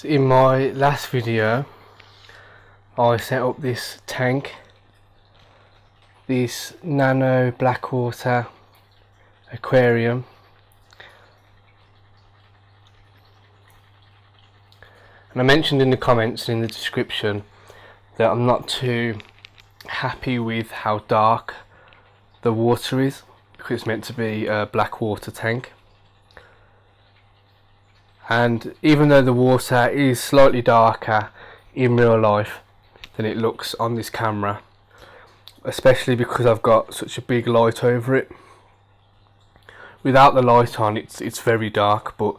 So in my last video I set up this tank, this nano blackwater aquarium, and I mentioned in the comments and in the description that I'm not too happy with how dark the water is because it's meant to be a blackwater tank. And even though the water is slightly darker in real life than it looks on this camera, especially because I've got such a big light over it, without the light on it's very dark, but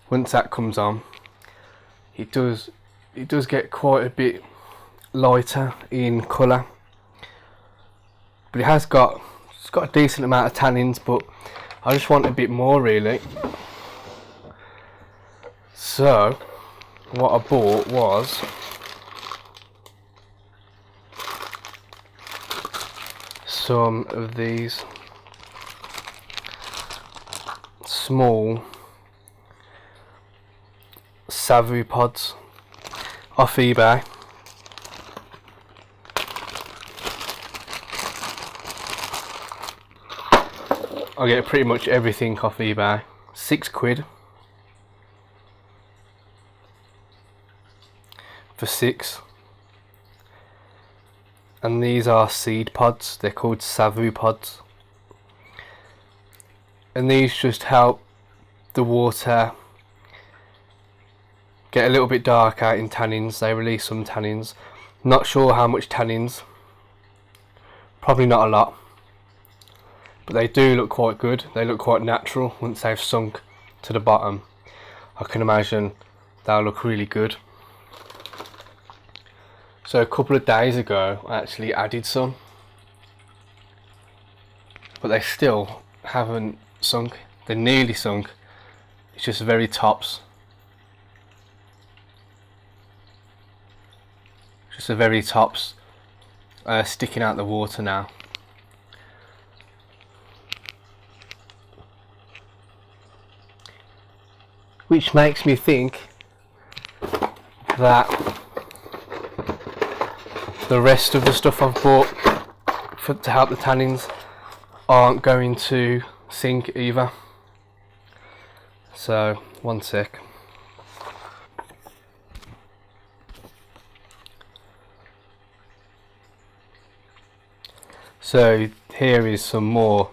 once that comes on it does get quite a bit lighter in colour. But it's got a decent amount of tannins, but I just want a bit more really. So what I bought was some of these small Savus pods off eBay. I get pretty much everything off eBay. £6 for 6, and these are seed pods. They're called Savus pods, and these just help the water get a little bit darker in tannins. They release some tannins, not sure how much tannins, probably not a lot, but they do look quite good. They look quite natural once they've sunk to the bottom. I can imagine they'll look really good. So a couple of days ago I actually added some, but they still haven't sunk. They're nearly sunk, it's just the very tops. Just the very tops sticking out the water now. Which makes me think that the rest of the stuff I've bought to help the tannins aren't going to sink either. So one sec. So here is some more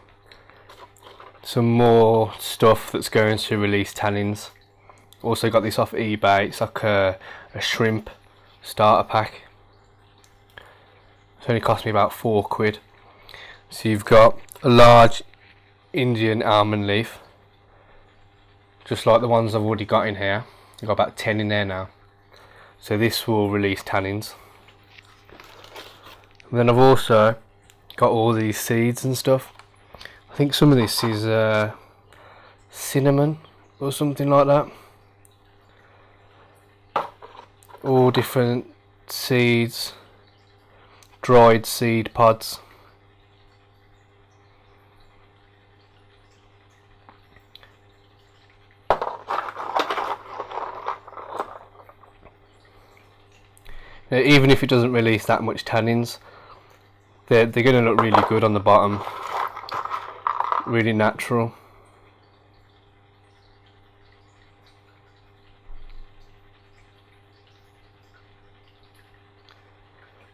stuff that's going to release tannins. Also got this off eBay. It's like a shrimp starter pack. It only cost me about £4. So you've got a large Indian almond leaf, just like the ones I've already got in here. I've got about 10 in there now. So this will release tannins. And then I've also got all these seeds and stuff. I think some of this is cinnamon or something like that. All different seeds, dried seed pods. Now, even if it doesn't release that much tannins, they're going to look really good on the bottom, really natural.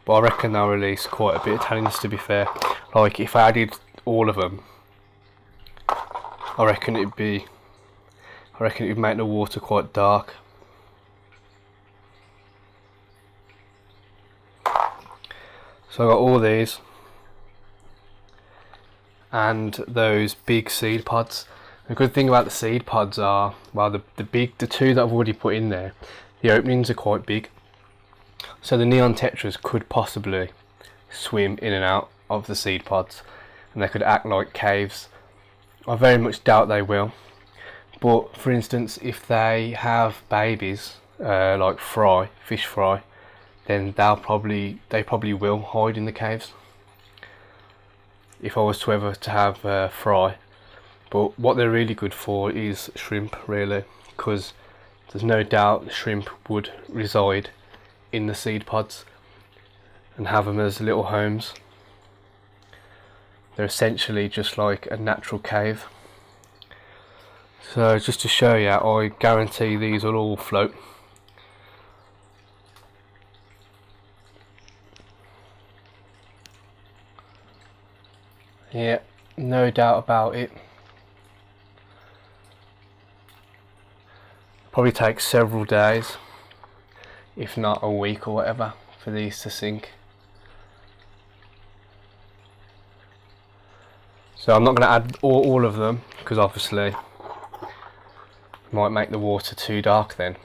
But I reckon they'll release quite a bit of tannins, to be fair. Like if I added all of them, I reckon it'd make the water quite dark. So I got all these and those big seed pods. The good thing about the seed pods are, well, the two that I've already put in there, the openings are quite big. So the neon tetras could possibly swim in and out of the seed pods, and they could act like caves. I very much doubt they will, but for instance, if they have babies like fish fry, then they probably will hide in the caves. If I was to ever to have fry, but what they're really good for is shrimp, really, because there's no doubt the shrimp would reside in the seed pods and have them as little homes. They're essentially just like a natural cave. So just to show you, I guarantee these will all float. Yeah, no doubt about it. Probably takes several days, if not a week or whatever, for these to sink. So I'm not going to add all of them, because obviously might make the water too dark then.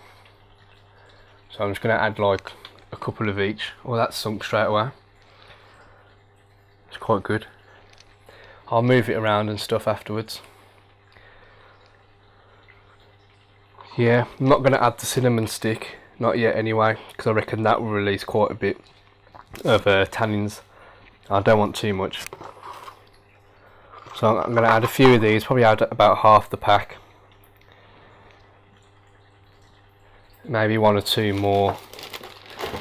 So I'm just going to add like a couple of each. Well, that's sunk straight away. It's quite good. I'll move it around and stuff afterwards. Yeah, I'm not going to add the cinnamon stick, not yet anyway, because I reckon that will release quite a bit of tannins. I don't want too much. So I'm going to add a few of these, probably add about half the pack. Maybe one or two more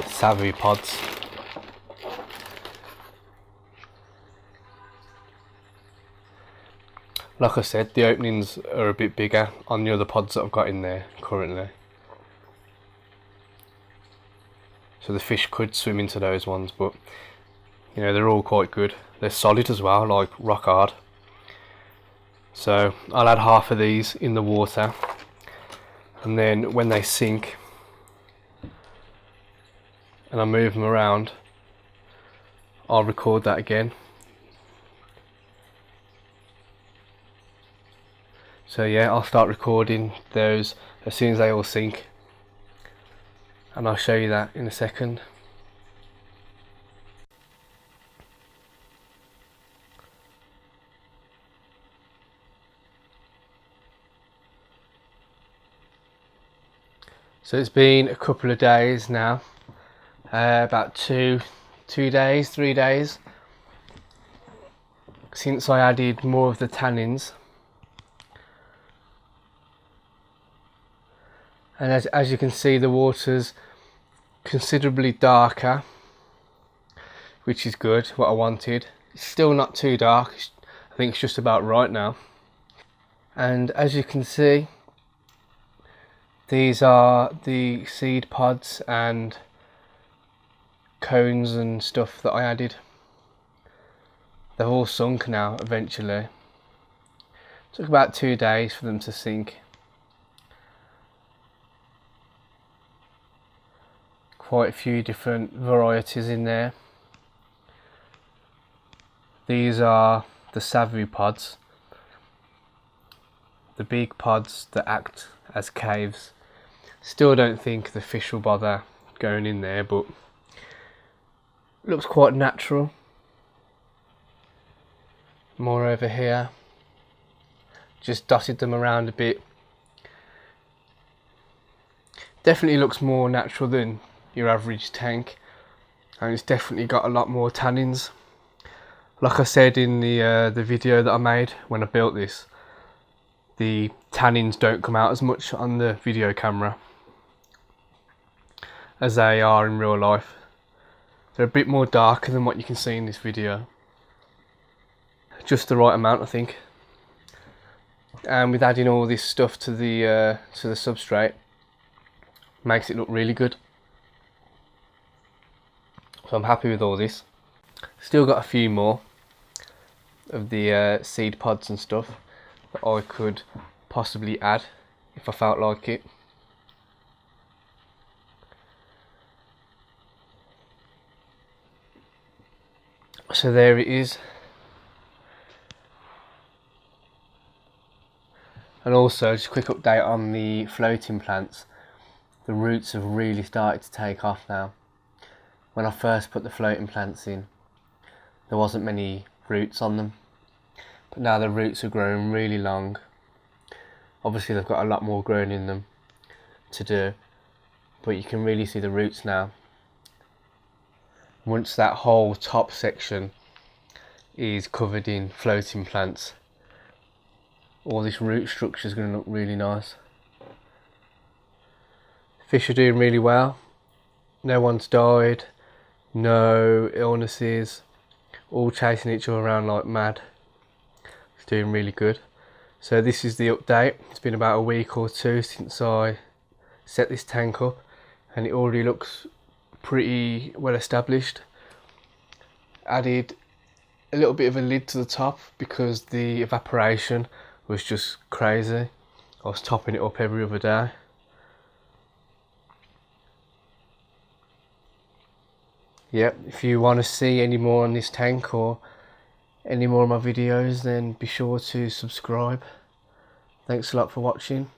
Savus pods. Like I said, the openings are a bit bigger on the other pods that I've got in there currently. So the fish could swim into those ones, but you know, they're all quite good. They're solid as well, like rock hard. So I'll add half of these in the water, and then when they sink and I move them around, I'll record that again. So yeah, I'll start recording those as soon as they all sink, and I'll show you that in a second. So it's been a couple of days now, about 3 days since I added more of the tannins. And as you can see, the water's considerably darker, which is good, what I wanted. It's still not too dark, I think it's just about right now. And as you can see, these are the seed pods and cones and stuff that I added. They've all sunk now eventually. It took about 2 days for them to sink. Quite a few different varieties in there. These are the Savus pods, the big pods that act as caves. Still don't think the fish will bother going in there, but it looks quite natural. More over here, just dotted them around a bit. Definitely looks more natural than your average tank, and it's definitely got a lot more tannins. Like I said in the video that I made when I built this, the tannins don't come out as much on the video camera as they are in real life. They're a bit more darker than what you can see in this video. Just the right amount, I think. And with adding all this stuff to the substrate, makes it look really good. So I'm happy with all this. Still got a few more of the seed pods and stuff that I could possibly add if I felt like it. So there it is. And also, just a quick update on the floating plants. The roots have really started to take off now. When I first put the floating plants in, there wasn't many roots on them, but now the roots are growing really long. Obviously they've got a lot more growing in them to do, but you can really see the roots now. Once that whole top section is covered in floating plants, all this root structure is going to look really nice. Fish are doing really well. No one's died, no illnesses, all chasing each other around like mad. It's doing really good. So this is the update. It's been about a week or two since I set this tank up, and it already looks pretty well established. Added a little bit of a lid to the top because the evaporation was just crazy. I was topping it up every other day. Yep, if you want to see any more on this tank or any more of my videos, then be sure to subscribe. Thanks a lot for watching.